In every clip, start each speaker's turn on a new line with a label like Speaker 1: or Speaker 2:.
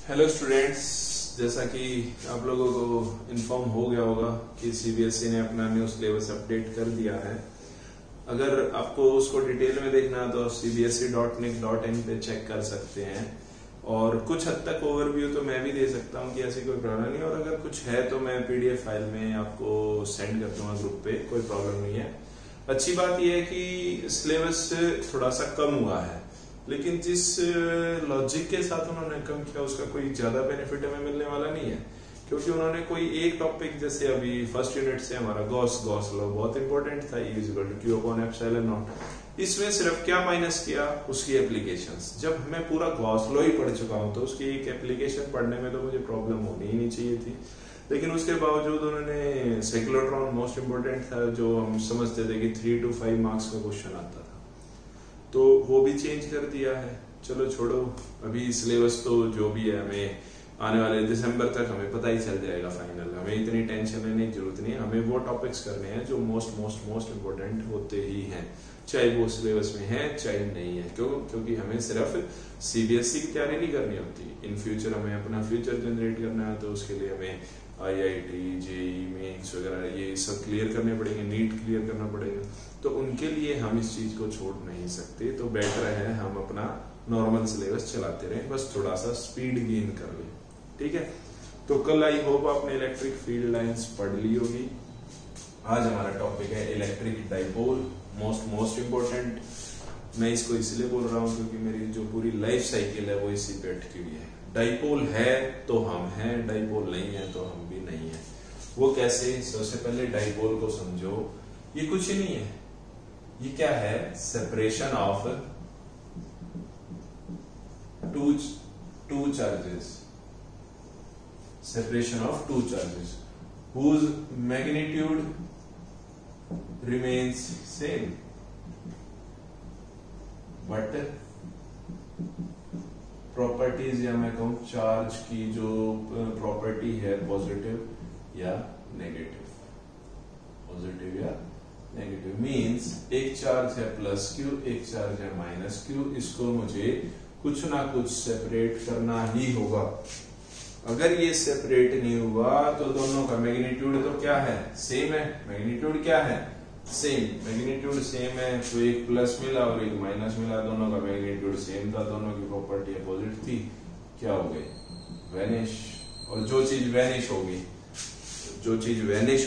Speaker 1: Hello students, जैसा कि आप लोगों को इन्फॉर्म हो गया होगा कि सीबीएसई ने अपना न्यू सिलेबस अपडेट कर दिया है। अगर आपको उसको डिटेल में देखना है तो cbse.nic.in पे चेक कर सकते हैं और कुछ हद तक ओवरव्यू तो मैं भी दे सकता हूं कि ऐसी कोई प्रॉब्लम नहीं, और अगर कुछ है तो मैं पीडीएफ फाइल में आपको सेंड कर दूंगा ग्रुप पे, कोई प्रॉब्लम नहीं है। अच्छी बात यह है कि सिलेबस थोड़ा सा कम हुआ है, लेकिन जिस लॉजिक के साथ उन्होंने कम किया उसका कोई ज्यादा बेनिफिट हमें मिलने वाला नहीं है, क्योंकि उन्होंने कोई एक टॉपिक, जैसे अभी फर्स्ट यूनिट से हमारा गॉस लॉ बहुत इंपॉर्टेंट था, E=Q/ε0, इसमें सिर्फ क्या माइनस किया, उसकी एप्लीकेशंस। जब मैं पूरा गॉस लॉ ही पढ़ चुका हूं तो उसकी एक एप्लीकेशन पढ़ने में तो मुझे प्रॉब्लम होनी ही नहीं चाहिए थी, लेकिन उसके बावजूद उन्होंने साइक्लोट्रॉन मोस्ट इंपोर्टेंट था, जो हम समझते थे कि 3 to 5 मार्क्स का क्वेश्चन आता था, तो वो भी चेंज कर दिया है। चलो छोड़ो, अभी सिलेबस तो जो भी है हमें आने वाले दिसंबर तक हमें पता ही चल जाएगा फाइनल। हमें इतनी टेंशन लेने की जरूरत नहीं है, हमें वो टॉपिक्स करने हैं जो मोस्ट इंपोर्टेंट होते ही हैं, चाहे वो सिलेबस में है चाहे नहीं है। क्योंकि हमें सिर्फ सीबीएसई की तैयारी नहीं करनी होती, इन फ्यूचर हमें अपना फ्यूचर जनरेट करना है, तो उसके लिए हमें आईआईटी, जेईई मेंस वगैरह ये सब क्लियर करने पड़ेंगे, नीट क्लियर करना पड़ेगा, तो उनके लिए हम इस चीज को छोड़ नहीं सकते। तो बेटर है हम अपना नॉर्मल सिलेबस चलाते रहें, बस थोड़ा सा स्पीड गेन कर लें, ठीक है। तो कल आई होप आपने इलेक्ट्रिक फील्ड लाइंस पढ़ ली होगी। आज हमारा टॉपिक है इलेक्ट्रिक डाइपोल, मोस्ट इंपोर्टेंट। मैं इसको इसलिए बोल रहा हूँ क्योंकि मेरी जो पूरी लाइफ साइकिल है वो इसी पे अटकी हुई है। डाइपोल है तो हम हैं, डाइपोल नहीं है तो हम भी नहीं है। वो कैसे? सबसे पहले डाइपोल को समझो, ये कुछ ही नहीं है, ये क्या है? Separation of two charges, separation of two charges whose magnitude remains same, but properties, या मैं कहूं चार्ज की जो प्रॉपर्टी है पॉजिटिव या नेगेटिव, पॉजिटिव या नेगेटिव मींस एक चार्ज है प्लस क्यू, एक चार्ज है माइनस क्यू, इसको मुझे कुछ ना कुछ सेपरेट करना ही होगा। अगर ये सेपरेट नहीं हुआ तो दोनों का मैग्नीट्यूड तो क्या है? सेम है। मैग्नीट्यूड क्या है? सेम। मैग्नीट्यूड सेम है तो एक प्लस मिला और एक माइनस मिला, दोनों का मैग्नीट्यूड सेम था, दोनों की प्रॉपर्टी अपोजिट थी, क्या हो गई? वैनिश। और जो चीज वैनिश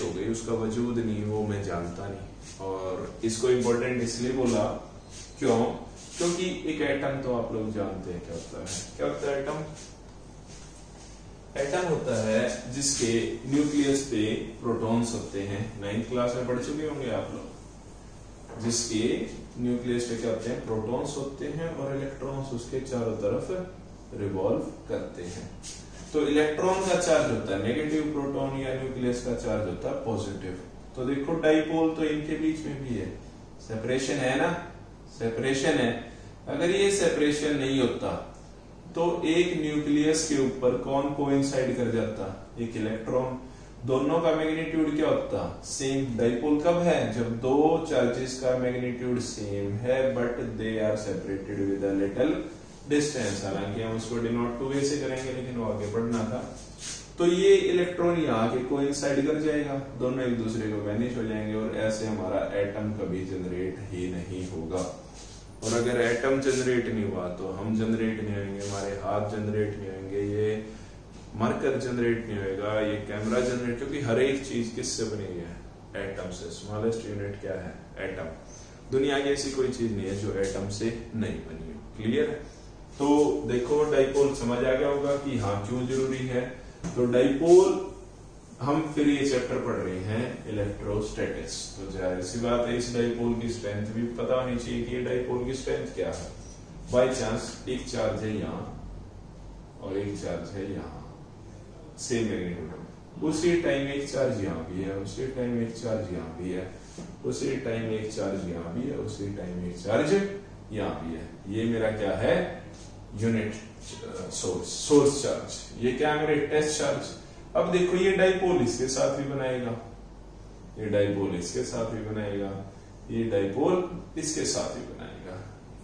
Speaker 1: हो गई उसका वजूद नहीं, वो मैं जानता नहीं। और इसको इंपॉर्टेंट इसलिए बोला, क्यों? क्योंकि एक एटम तो आप लोग जानते हैं क्या होता है। क्या होता है एटम? एटम होता है जिसके न्यूक्लियस पे प्रोटॉन्स होते हैं, 9th क्लास में पढ़ चुके होंगे आप लोग। जिसके न्यूक्लियस पे क्या होते हैं? प्रोटॉन्स होते हैं, और इलेक्ट्रॉन्स उसके चारों तरफ रिवॉल्व करते हैं। तो इलेक्ट्रॉन का चार्ज होता है नेगेटिव, प्रोटॉन या न्यूक्लियस का चार्ज होता है पॉजिटिव। तो देखो डाइपोल तो इनके बीच में भी है, सेपरेशन है ना, सेपरेशन है। अगर ये सेपरेशन नहीं होता तो एक न्यूक्लियस के ऊपर कौन कोइंसाइड कर जाता? एक इलेक्ट्रॉन। दोनों का मैग्नीट्यूड क्या होता? सेम। डाइपोल कब है? जब दो चार्जेस का मैग्नीट्यूड सेम है but they are separated with a little distance. हालांकि हम उसको डिनोट 2a से करेंगे, लेकिन वो आगे बढ़ना था। तो ये इलेक्ट्रॉन यहाँ के कोइंसाइड कर जाएगा, दोनों एक दूसरे को वैनिश हो जाएंगे, और ऐसे हमारा एटम कभी जनरेट ही नहीं होगा। और अगर एटम जनरेट नहीं हुआ तो हम जनरेट नहीं होंगे, हमारे हाथ जनरेट नहीं होंगे, ये मार्कर जनरेट नहीं होगा, ये कैमरा जनरेट, क्योंकि हर एक चीज किससे बनी हुई है? एटम से। स्मॉलेस्ट यूनिट क्या है? एटम। दुनिया की ऐसी कोई चीज नहीं है जो एटम से नहीं बनी हो। क्लियर है? तो देखो डाइपोल समझ आ गया होगा कि हाँ क्यों जरूरी है। तो डाइपोल हम फिर ये चैप्टर पढ़ रहे हैं इलेक्ट्रोस्टैटिक्स, तो जाहिर सी बात है इस डाइपोल की स्ट्रेंथ भी पता होनी चाहिए कि ये डाइपोल की स्ट्रेंथ क्या है। बाय चांस एक चार्ज है यहाँ और एक चार्ज है यहाँ, सेम मैग्नीट्यूड, उसी टाइम एक चार्ज यहाँ भी है, उसी टाइम एक चार्ज यहाँ भी है, उसी टाइम एक चार्ज यहाँ भी है, उसी टाइम एक चार्ज यहाँ भी है। ये मेरा क्या है? Unit source charge. ये क्या है? मेरे टेस्ट चार्ज। अब देखो ये डाइपोल इसके साथ भी बनाएगा, ये डाइपोल इसके साथ भी बनाएगा, ये डाइपोल इसके साथ भी बनाएगा।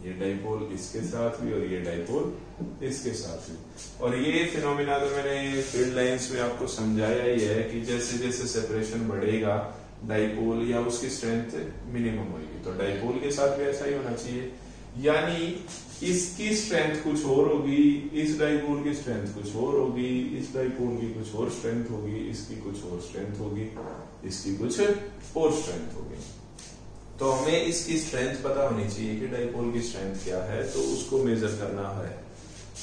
Speaker 1: ये डाइपोल इसके साथ भी और ये डाइपोल इसके साथ भी। और ये फिनोमिना तो मैंने फील्ड लाइंस में आपको समझाया ही है कि जैसे जैसे सेपरेशन बढ़ेगा डाइपोल या उसकी स्ट्रेंथ मिनिमम होगी, तो डाइपोल के साथ भी ऐसा ही होना चाहिए। यानी इसकी स्ट्रेंथ कुछ और होगी, इस डाइपोल की स्ट्रेंथ कुछ और होगी, इस डाइपोल की कुछ और स्ट्रेंथ होगी, इसकी कुछ और स्ट्रेंथ होगी, इसकी कुछ और स्ट्रेंथ होगी। तो हमें इसकी स्ट्रेंथ पता होनी चाहिए कि डाइपोल की स्ट्रेंथ क्या है, तो उसको मेजर करना है।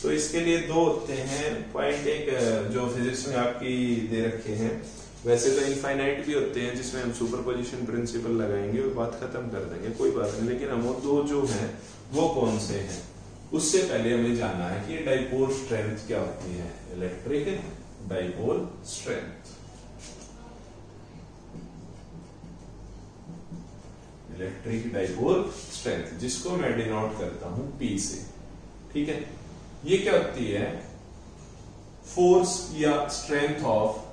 Speaker 1: तो इसके लिए दो होते हैं पॉइंट, एक जो फिजिक्स में आपकी दे रखे हैं, वैसे तो इनफाइनाइट भी होते हैं जिसमें हम सुपरपोजिशन प्रिंसिपल लगाएंगे और बात खत्म कर देंगे, कोई बात नहीं। लेकिन हम वो दो जो हैं वो कौन से हैं, उससे पहले हमें जानना है कि डाइपोल स्ट्रेंथ क्या होती है। Electric dipole strength, electric dipole strength, जिसको मैं डिनोट करता हूं P से, ठीक है। ये क्या होती है, फोर्स या स्ट्रेंथ ऑफ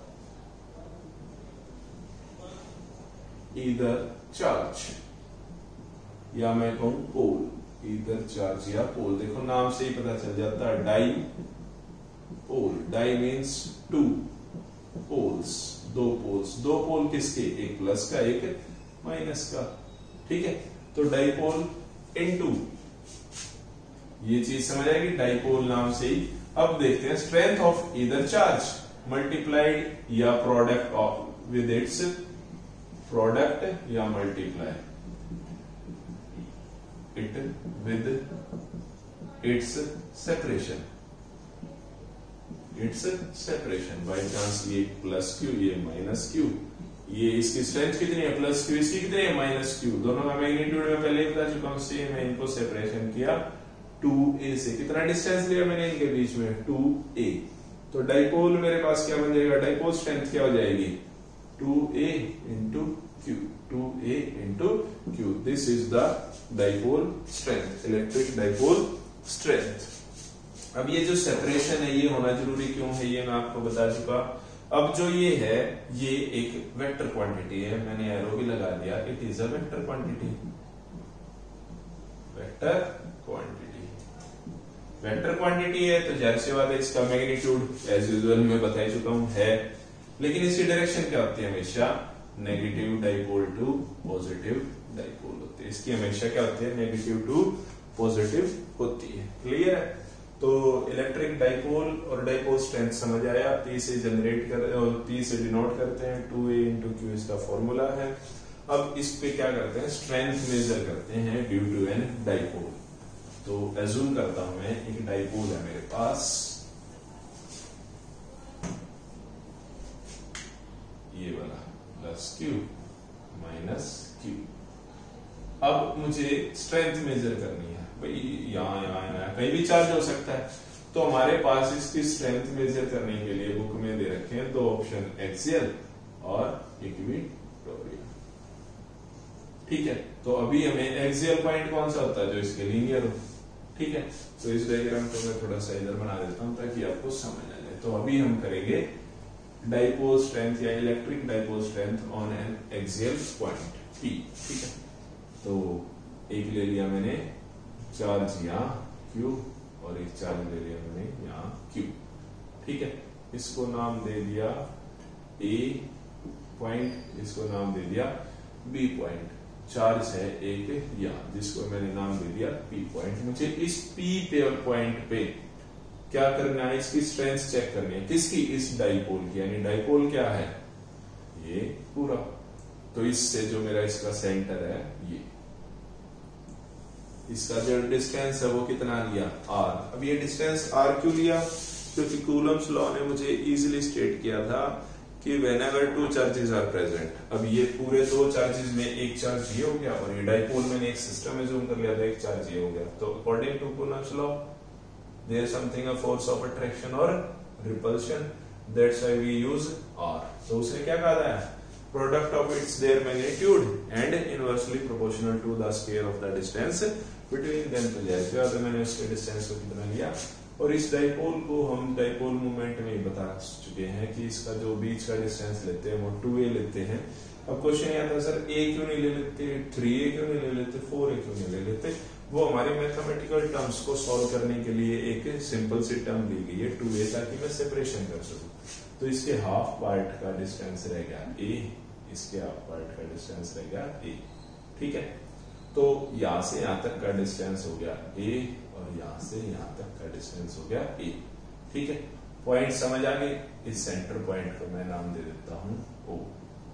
Speaker 1: ईदर चार्ज, या मैं कहूं पोल, ईदर चार्ज या पोल। देखो नाम से ही पता चल जाता है, डाई पोल, डाई मीन्स टू पोल्स, दो पोल्स। दो पोल किसके, एक प्लस का एक माइनस का, ठीक है। तो डाइपोल इनटू, ये चीज समझ आएगी डाइपोल नाम से ही। अब देखते हैं strength of either charge multiplied या product of with its, product या multiply it with its separation, its separation. By chance ये प्लस क्यू, ये माइनस क्यू, ये इसकी स्ट्रेंथ कितनी है प्लस क्यू, इसकी कितनी है माइनस क्यू, दोनों का मैग्नीट्यूड में पहले बता चुका हूं। सेम है, इनको सेपरेशन किया 2a से। कितना डिस्टेंस लिया मैंने इनके बीच में, 2a। तो डाइपोल मेरे पास क्या बन जाएगा, डाइपोल स्ट्रेंथ क्या हो जाएगी, 2a into Q, 2a into Q. This is the dipole strength, electric dipole strength. अब ये जो सेपरेशन है ये होना जरूरी क्यों है, ये मैं आपको बता चुका। अब जो ये है, ये एक वेक्टर क्वांटिटी है, मैंने एरो भी लगा दिया, it is a vector quantity, vector quantity. Vector quantity है तो जाहिर सी बात है इसका मैग्नीट्यूड एज यूजुअल मैं बता चुका हूं है, लेकिन इसकी डायरेक्शन क्या होती है, हमेशा negative dipole to positive dipole होती है। इसकी हमेशा क्या होती है, नेगेटिव टू पॉजिटिव होती है। क्लियर है। तो इलेक्ट्रिक डाइपोल और डाइपोल स्ट्रेंथ समझ आया। P से जनरेट कर और P से डिनोट करते हैं, 2a इंटू क्यू इसका फॉर्मूला है। अब इस पे क्या करते हैं, स्ट्रेंथ मेजर करते हैं ड्यू टू एन डाइपोल। तो एज्यूम करता हूं मैं एक डाइपोल है मेरे पास, ये वाला, प्लस क्यू माइनस क्यू। अब मुझे स्ट्रेंथ मेजर करनी है भाई, यहाँ कहीं भी चार्ज हो सकता है। तो हमारे पास इसकी स्ट्रेंथ मेजर करने के लिए बुक में दे रखे हैं दो ऑप्शन, एक्सियल और इक्विटोरियल, ठीक है। तो अभी हमें एक्सियल पॉइंट कौन सा होता है, जो इसके लीनियर हो, ठीक है। तो इस डायग्राम को मैं थोड़ा सा इधर बना देता हूं ताकि आपको समझ आ जाए। तो अभी हम करेंगे डाइपोल स्ट्रेंथ या electric dipole strength on an axial point P, ठीक है। तो एक ले लिया मैंने चार्ज यहाँ Q और एक चार्ज ले लिया मैंने यहाँ Q, ठीक है। इसको नाम दे दिया A पॉइंट, इसको नाम दे दिया B पॉइंट। चार्ज है एक यहाँ, जिसको मैंने नाम दे दिया P पॉइंट। मुझे इस P पे पॉइंट पे क्या करना है, इसकी स्ट्रेंथ चेक करनी है, किसकी, इस डाइपोल की। यानी डाइपोल क्या है, ये पूरा। तो इससे जो मेरा इसका सेंटर है, ये इसका जो डिस्टेंस है वो कितना लिया, r। अब ये डिस्टेंस r क्यों लिया, क्योंकि कूलम्स लॉ ने मुझे इजीली स्टेट किया था कि whenever two charges are present. अब ये पूरे दो चार्जेस में एक चार्ज ये हो गया और ये डाइपोल मैंने एक सिस्टम में जूम कर लिया था, एक चार्ज ये हो गया। तो according to Coulomb's law there something a force of attraction और repulsion, that's why we use r। तो उसने क्या कहा था, product of its their magnitude and inversely proportional to the square of the distance between them। तो जैसे मैंने उसके डिस्टेंस को कितना लिया, और इस डाइपोल को हम डाइपोल मूवमेंट में बता चुके हैं कि इसका जो बीच का डिस्टेंस लेते हैं वो 2a लेते हैं। अब क्वेश्चन ये आता है सर a क्यों नहीं ले लेते, 3a क्यों नहीं ले लेते, 4a क्यों नहीं ले लेते। वो हमारे मैथमेटिकल टर्म्स को सॉल्व करने के लिए एक सिंपल सी टर्म ली गई है 2a, ताकि मैं सेपरेशन कर सकूं। तो इसके हाफ पार्ट का डिस्टेंस रह गया a, इसके हाफ पार्ट का डिस्टेंस रह गया a, ठीक है। तो यहां से यहां तक का डिस्टेंस हो गया a और यहां से यहां तक का डिस्टेंस हो गया a, ठीक है। पॉइंट समझ आ गए। इस सेंटर पॉइंट को मैं नाम दे देता हूं O।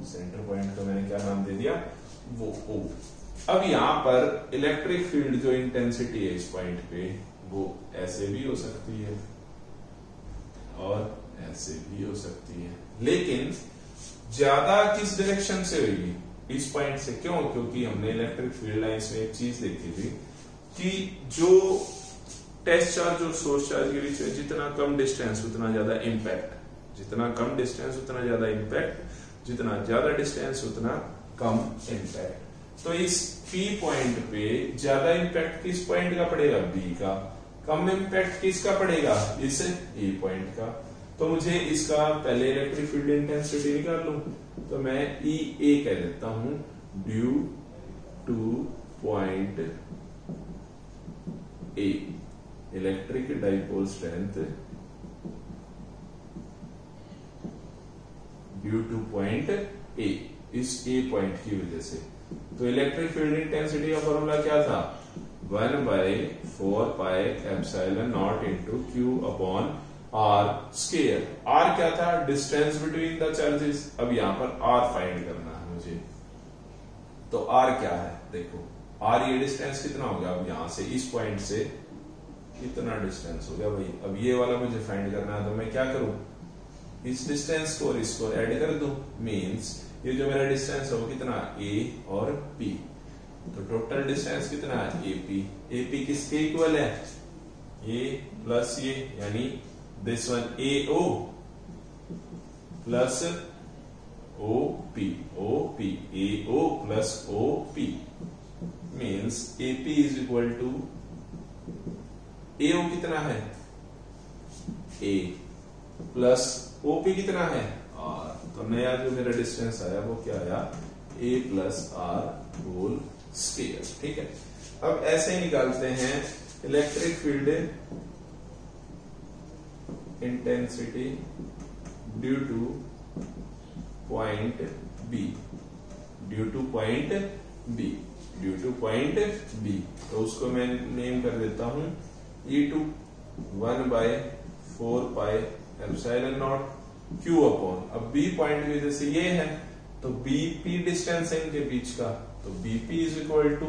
Speaker 1: सेंटर पॉइंट को मैंने क्या नाम दे दिया, वो O। अब यहां पर इलेक्ट्रिक फील्ड जो इंटेंसिटी है इस पॉइंट पे, वो ऐसे भी हो सकती है और ऐसे भी हो सकती है, लेकिन ज्यादा किस डायरेक्शन से होगी, इस पॉइंट से। क्यों? क्योंकि हमने इलेक्ट्रिक फील्ड लाइंस में एक चीज देखी थी कि जो टेस्ट चार्ज और सोर्स चार्ज के बीच में जितना कम डिस्टेंस उतना ज्यादा इंपैक्ट, जितना कम डिस्टेंस उतना ज्यादा इंपैक्ट, जितना ज्यादा डिस्टेंस उतना कम इंपैक्ट। तो इस P पॉइंट पे ज्यादा इंपैक्ट किस पॉइंट का पड़ेगा, B का। कम इंपैक्ट किसका पड़ेगा, इस A पॉइंट का। तो मुझे इसका पहले इलेक्ट्रिक फील्ड इंटेंसिटी निकाल लूं, तो मैं EA कह देता हूं, due to point A, electric dipole strength due to point A, इस A पॉइंट की वजह से। तो इलेक्ट्रिक फील्ड इंटेंसिटी का फॉर्मूला क्या था, 1/4πε0 into Q upon R square. R क्या था, डिस्टेंस बिटवीन द चार्जेस। अब यहां पर R फाइंड करना है मुझे, तो R क्या है, देखो R ये डिस्टेंस कितना हो गया, अब यहां से इस पॉइंट से कितना डिस्टेंस हो गया भाई। अब ये वाला मुझे फाइंड करना है, तो मैं क्या करूं, इस डिस्टेंस को और इसको ऐड कर दूं। मींस ये जो मेरा डिस्टेंस है वो कितना, A और P। तो टोटल डिस्टेंस कितना है, AP। AP किसके इक्वल है, A प्लस ये, यानी this one AO plus OP, OP, AO plus OP means AP is equal to AO कितना है, A प्लस OP कितना है, R। तो नया जो मेरा डिस्टेंस आया वो क्या आया, A plus R whole square, ठीक है। अब ऐसे ही निकालते हैं electric field intensity due to point B, due to point B, due to point B। तो उसको मैं नेम कर देता हूं E2 1/4πε0 Q अपॉन, अब B पॉइंट की वजह से ये है, तो BP डिस्टेंस है इनके बीच का, तो BP इज इक्वल टू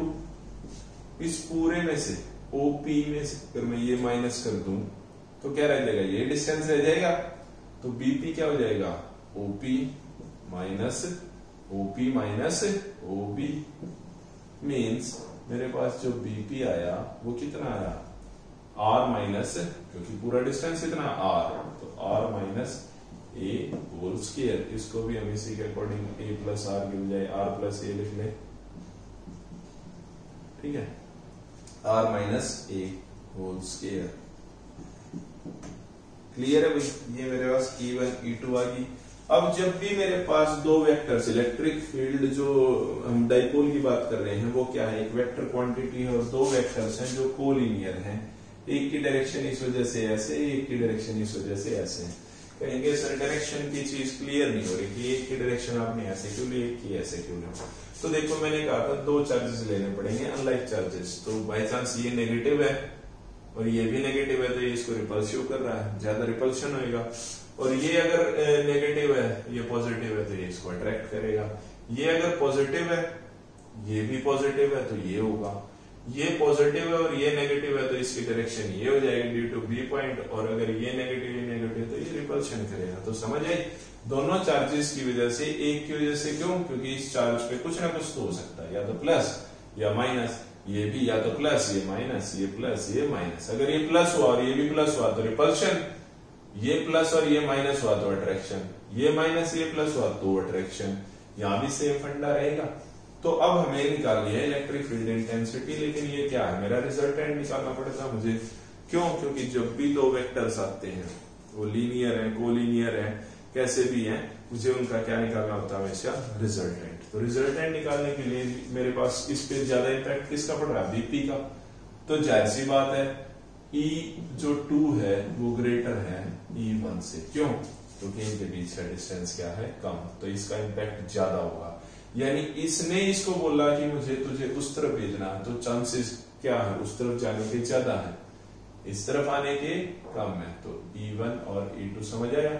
Speaker 1: इस पूरे में से OP में से अगर मैं ये माइनस कर दूं तो क्या रह जाएगा, ये डिस्टेंस रह जाएगा। तो BP क्या हो जाएगा, OP माइनस OB मीन्स मेरे पास जो BP आया वो कितना आया, R माइनस, क्योंकि पूरा डिस्टेंस कितना R, तो R minus A whole square. इसको भी हम इसी के अकॉर्डिंग A प्लस R की बजाय R प्लस A लिख ले, ठीक है, R minus A whole square. Clear है भाई, ये मेरे पास E1 E2 आ गई। अब जब भी मेरे पास दो वेक्टर्स, इलेक्ट्रिक फील्ड जो हम डाइपोल की बात कर रहे हैं वो क्या है, एक वेक्टर क्वांटिटी है और दो वेक्टर्स हैं जो कोलिनियर हैं। एक की डायरेक्शन इस वजह से ऐसे, एक की डायरेक्शन इस वजह से ऐसे। कहेंगे सर डायरेक्शन की चीज क्लियर नहीं हो रही कि एक की डायरेक्शन आपने ऐसे क्यों ली, एक की ऐसे क्यों ली। तो देखो मैंने कहा था दो चार्जेस लेने पड़ेंगे अनलाइक चार्जेस। तो बाई चांस ये नेगेटिव है और ये भी नेगेटिव है, तो ये इसको रिपल्सिव कर रहा है, ज्यादा रिपल्शन होगा। और ये अगर नेगेटिव है, ये पॉजिटिव है, तो ये इसको अट्रैक्ट करेगा। ये अगर पॉजिटिव है, ये भी पॉजिटिव है, तो ये होगा। ये पॉजिटिव है और ये नेगेटिव है, तो इसकी डायरेक्शन ये हो जाएगी ड्यू टू बी पॉइंट। और अगर ये नेगेटिव तो ये रिपल्शन करेगा। तो समझ आई, दोनों चार्जेस की वजह से, एक की वजह से क्यों, क्योंकि इस चार्ज पे कुछ ना कुछ तो हो सकता है, या तो प्लस या माइनस। ये भी या तो प्लस, ये माइनस, ये प्लस, ये माइनस। अगर ये प्लस हुआ और ये भी प्लस हुआ तो रिपल्शन, ये प्लस और ये माइनस हुआ तो अट्रैक्शन, ये माइनस ये प्लस हुआ तो अट्रैक्शन। यहां भी सेम फंडा रहेगा। तो अब हमें निकालनी है इलेक्ट्रिक फील्ड इंटेंसिटी, लेकिन ये क्या है, मेरा रिजल्टेंट निकालना पड़ता है मुझे। क्यों? क्योंकि जब भी दो वेक्टर्स आते हैं वो लीनियर है, कोलिनियर है, कैसे भी हैं, मुझे उनका क्या निकालना होता है हमेशा, रिजल्टेंट। तो रिजल्टेंट निकालने के लिए मेरे पास इस पे ज्यादा इंपैक्ट किसका पड़ रहा है, बीपी का। तो जाहिर सी बात है E जो 2 है वो ग्रेटर है E1 से। क्यों? क्योंकि इनके बीच का डिस्टेंस क्या है, कम, तो इसका इम्पैक्ट ज्यादा होगा। यानी इसने इसको बोला कि मुझे तुझे उस तरफ भेजना, तो चांसेस क्या है उस तरफ जाने के ज्यादा है, इस तरफ आने के कम है। तो E1 और E2 समझ आया।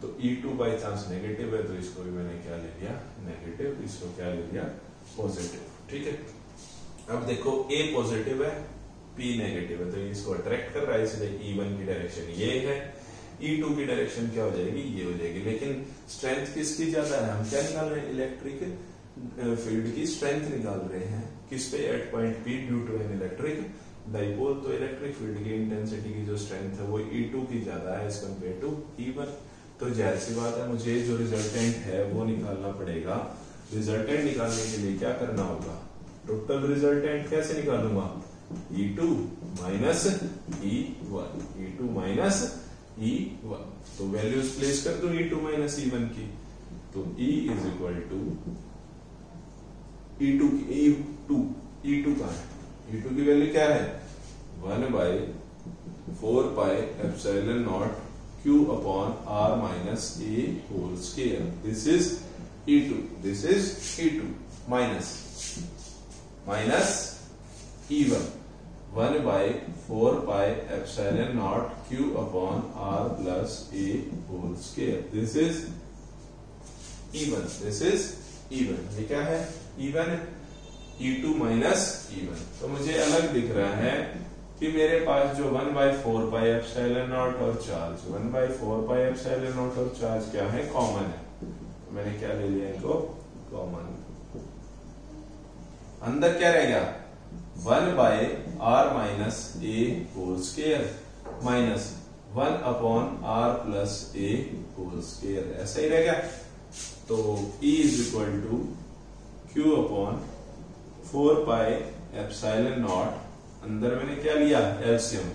Speaker 1: तो E2 बाई चांस नेगेटिव है, तो इसको भी मैंने क्या ले लिया, नेगेटिव, इसको क्या ले लिया, पॉजिटिव। ठीक है, अब देखो A पॉजिटिव है, P नेगेटिव है, तो इसको अट्रैक्ट कर रहा है, इसलिए E1 की डायरेक्शन ये है, E2 की डायरेक्शन क्या हो जाएगी, ये हो जाएगी। लेकिन स्ट्रेंथ किसकी ज्यादा है, हम क्या निकाल रहे हैं, इलेक्ट्रिक फील्ड की स्ट्रेंथ निकाल रहे हैं, किस पे, at point P due to an electric dipole. तो इलेक्ट्रिक फील्ड की इंटेंसिटी की जो स्ट्रेंथ है वो E2 की ज्यादा है एज कम्पेयर टू E1। तो जाहिर सी बात है मुझे जो रिजल्टेंट है वो निकालना पड़ेगा। रिजल्टेंट निकालने के लिए क्या करना होगा, टोटल रिजल्टेंट कैसे निकालूंगा, E2 minus E1, E2 minus E1। तो वैल्यूज प्लेस कर दो E2 माइनस E1 की, तो E is equal to E2 का है, E2 की वैल्यू क्या है, 1/4 pi epsilon naught Q upon R minus A whole square. This is E2, this is E2 minus E1, 1/4 pi epsilon naught Q upon R plus A whole square. This is E1, this is E1। ये क्या है, E1, E2 minus E1। तो मुझे अलग दिख रहा है कि मेरे पास जो 1/4 पाई एप्सिलॉन नॉट और चार्ज, 1/4 पाई एप्सिलॉन नॉट और चार्ज क्या है, कॉमन है। तो मैंने क्या ले लिया इनको, कॉमन। अंदर क्या रह गया, 1/r minus A whole square minus 1 upon R plus A whole square, ऐसा ही रह गया। तो E is equal to Q upon 4 pi epsilon naught, अंदर मैंने क्या लिया, एलसीएम।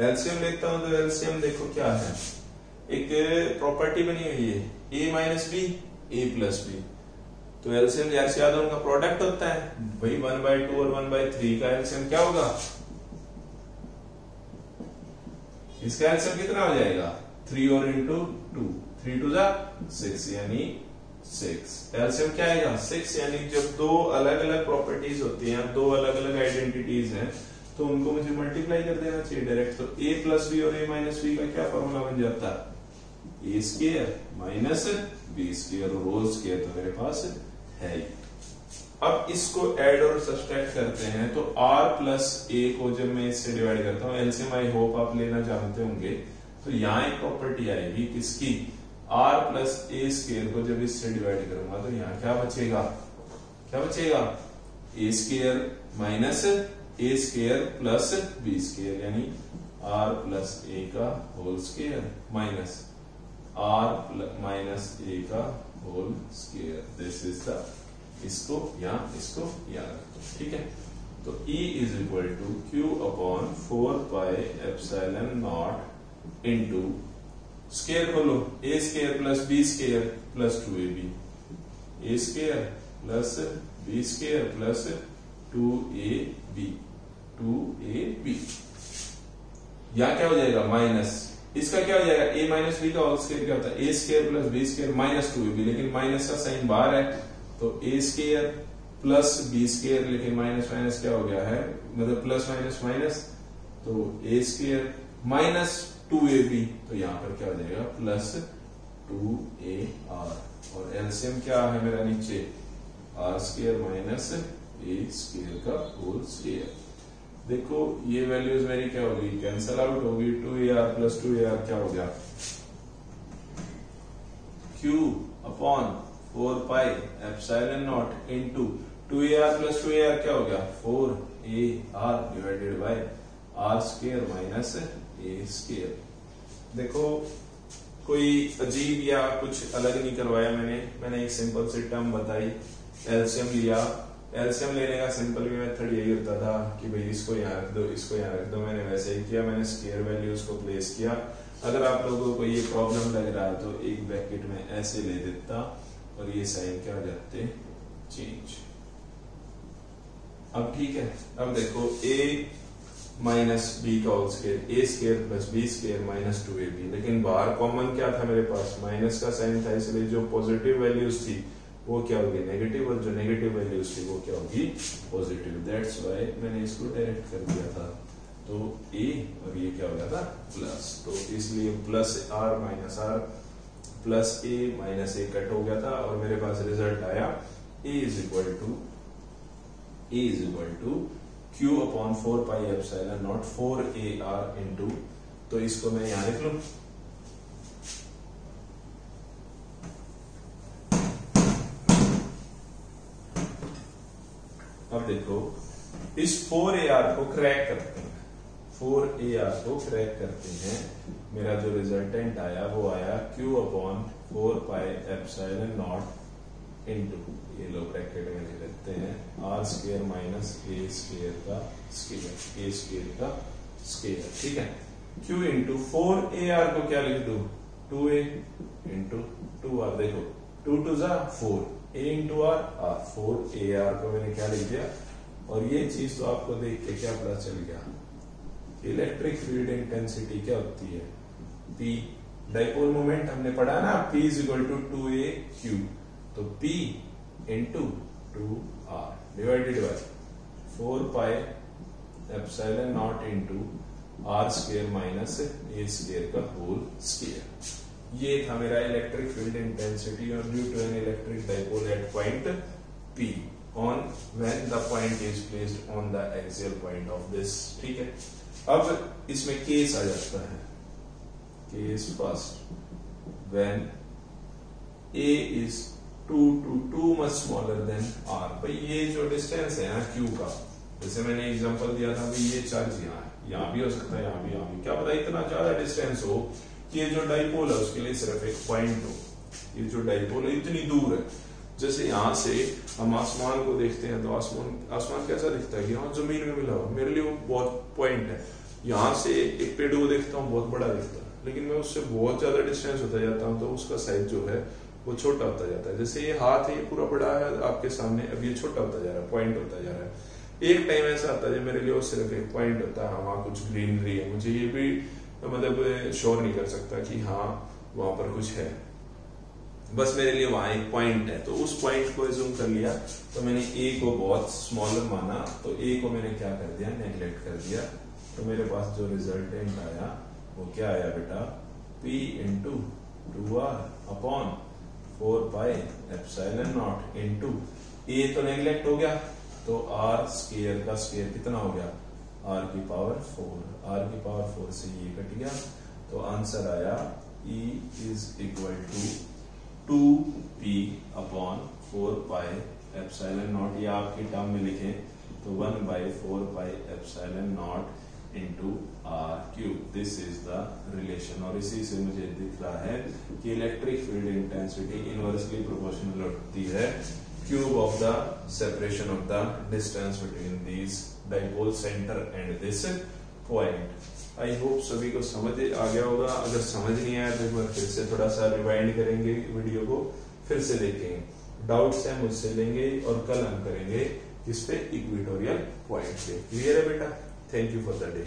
Speaker 1: एलसीएम लेता हूं तो एलसीएम देखो क्या है, एक प्रॉपर्टी बनी हुई है A minus B, A plus B. तो एलसीएम जैसे याद उनका प्रोडक्ट होता है, वही 1/2 और 1/3 का एलसीएम क्या होगा, इसका एलसीएम कितना हो जाएगा, 3 और इंटू 2, 3 2 6, यानी 6। एलसीएम क्या आएगा, 6। यानी जब दो अलग अलग प्रॉपर्टीज होती हैं, दो अलग अलग आइडेंटिटीज हैं, तो उनको मुझे मल्टीप्लाई कर देना चाहिए डायरेक्ट। तो A प्लस बी और A माइनस बी का क्या फॉर्मूला बन जाता है, A square minus B square और होल स्क्वायर, तो मेरे पास है ही। अब इसको ऐड और सब्सट्रैक्ट करते हैं, तो R प्लस A को जब मैं इससे डिवाइड करता हूँ, एलसीएम आई होप आप लेना जानते होंगे, तो यहाँ एक प्रॉपर्टी आएगी किसकी, R प्लस A स्क्वायर को जब इससे डिवाइड करूंगा तो यहाँ क्या बचेगा, क्या बचेगा, A square minus A square plus B square, यानी R प्लस A का whole square minus R minus A का whole square. This is the, इसको यहाँ रखो, ठीक है। तो E is equal to Q upon 4 pi epsilon naught into, square खोलो, A square plus B square plus 2AB, A square plus B square plus 2AB, 2AB। यहां क्या हो जाएगा, माइनस, इसका क्या हो जाएगा, A माइनस बी का होल स्क्वायर क्या होता है, A square plus B square minus 2AB, लेकिन माइनस का साइन बाहर है, तो A square plus B square, लेकिन माइनस माइनस क्या हो गया है, मतलब प्लस माइनस माइनस, तो A स्क्वायर माइनस 2AB, तो यहां पर क्या हो जाएगा, प्लस 2AR, और एलसीएम क्या है मेरा नीचे, R square minus A square का होल स्क्वायर। देखो ये वैल्यूज मेरी क्या होगी, कैंसल आउट होगी, 2AR प्लस 2AR क्या हो गया, Q upon 4 pi epsilon naught into 2AR plus 2AR क्या हो गया, 4AR divided by R square minus A square. देखो कोई अजीब या कुछ अलग नहीं करवाया मैंने एक सिंपल सी टर्म बताई, एलसीएम लिया। एलसीएम लेने का सिंपल भी मेथड यही होता था कि भाई इसको यहाँ रख दो, इसको यहाँ रख दो। मैंने वैसे ही किया, मैंने स्क्वायर वैल्यूज को प्लेस किया। अगर आप लोगों को ये प्रॉब्लम लग रहा है तो एक ब्रैकेट में ऐसे ले देता और ये साइन क्या हो जाते, चेंज। अब ठीक है, अब देखो A माइनस बी का whole square, A square plus B square minus 2ab। लेकिन बाहर कॉमन क्या था मेरे पास, माइनस का साइन था, इसलिए जो पॉजिटिव वैल्यूज थी वो क्या होगी नेगेटिव, और जो नेगेटिव वैल्यूज थी वो क्या होगी पॉजिटिव। दैट्स व्हाई मैंने इसको डायरेक्ट कर दिया था, तो ए और ये क्या हो गया था प्लस, तो इसलिए plus R minus R plus A minus A cut हो गया था, और मेरे पास रिजल्ट आया A is equal to Q upon 4 pi epsilon naught 4AR into, तो इसको मैं यहां लिख लूं, अब देखो इस 4AR को क्रैक करते हैं, 4AR को क्रैक करते हैं, मेरा जो रिजल्टेंट आया वो आया Q upon 4 pi epsilon naught into, ये लो ब्रैकेट में लिख लेते हैं, R square minus A square का स्क्वायर, ए स्क्वायर का स्क्वायर, ठीक है। Q इंटू 4AR को क्या लिख दू 2A इंटू 2R, देखो 2 2 जा 4, A इंटू आर, 4AR को मैंने क्या लिख दिया, और ये चीज तो आपको देख के क्या पता चल गया, इलेक्ट्रिक फील्ड इंटेंसिटी क्या होती है P, डाइपोल मोमेंट हमने पढ़ा ना, P is equal to 2AQ, तो P into 2R divided by 4 pi epsilon naught into R square minus A square का होल स्क्वायर। ये था मेरा इलेक्ट्रिक फील्ड इंटेंसिटी और due to an electric dipole at point P on when the point is placed on the axial point of this, ठीक है। अब इसमें case आ जाता है, case first when A is 2 much smaller than R, भाई ये जो डिस्टेंस है ना Q का, जैसे मैंने एग्जांपल दिया था भाई ये चार्ज यहाँ भी हो सकता है, यहाँ भी, क्या पता इतना ज्यादा डिस्टेंस हो कि ये जो डाइपोल है उसके लिए सिर्फ एक पॉइंट हो, ये जो डाइपोल है इतनी दूर है, जैसे यहाँ से हम आसमान को देखते हैं तो आसमान कैसा दिखता है, यहाँ जमीन में मिला हुआ, मेरे लिए वो बहुत पॉइंट है। यहाँ से एक पेड़ को देखता हूँ बहुत बड़ा दिखता है, लेकिन मैं उससे बहुत ज्यादा डिस्टेंस होता जाता हूँ तो उसका साइज जो है वो छोटा होता जाता है। जैसे ये हाथ है ये पूरा बड़ा है आपके सामने, अब ये छोटा होता जा रहा है, पॉइंट होता जा रहा है। एक टाइम ऐसा आता है मेरे लिए वो सिर्फ एक पॉइंट होता है, वहां कुछ ग्रीनरी है, मुझे ये भी मतलब श्योर नहीं कर सकता कि हाँ वहां पर कुछ है, बस मेरे लिए वहां एक पॉइंट है। तो उस पॉइंट को एज्यूम कर लिया, तो मैंने ए को बहुत स्मॉलर माना, तो ए को मैंने क्या कर दिया नेग्लेक्ट कर दिया, तो मेरे पास जो रिजल्टेंट आया वो क्या आया बेटा P into 2R upon 4 pi epsilon naught into A तो नेग्लेक्ट हो गया, तो आर स्क्वायर का स्क्वायर कितना हो गया r की पावर 4, r की पावर 4 से ये कट गया, तो आंसर आया E is equal to 2P upon 4 pi epsilon naught, ये आपकी टर्म में लिखे तो 1/4 pi epsilon naught into R cube, this is the relation. और इसी से मुझे दिख रहा है कि electric field intensity inversely proportional होती है cube of the separation of the distance between these dipole center and this point. I hope सभी को समझ आ गया होगा, अगर समझ नहीं आया तो एक बार फिर से थोड़ा सा रिवाइंड करेंगे वीडियो को, फिर से देखेंगे, डाउट्स है मुझसे लेंगे और कल हम करेंगे इस पे इक्वेटोरियल पॉइंट पे। क्लियर है बेटा? Thank you for the day.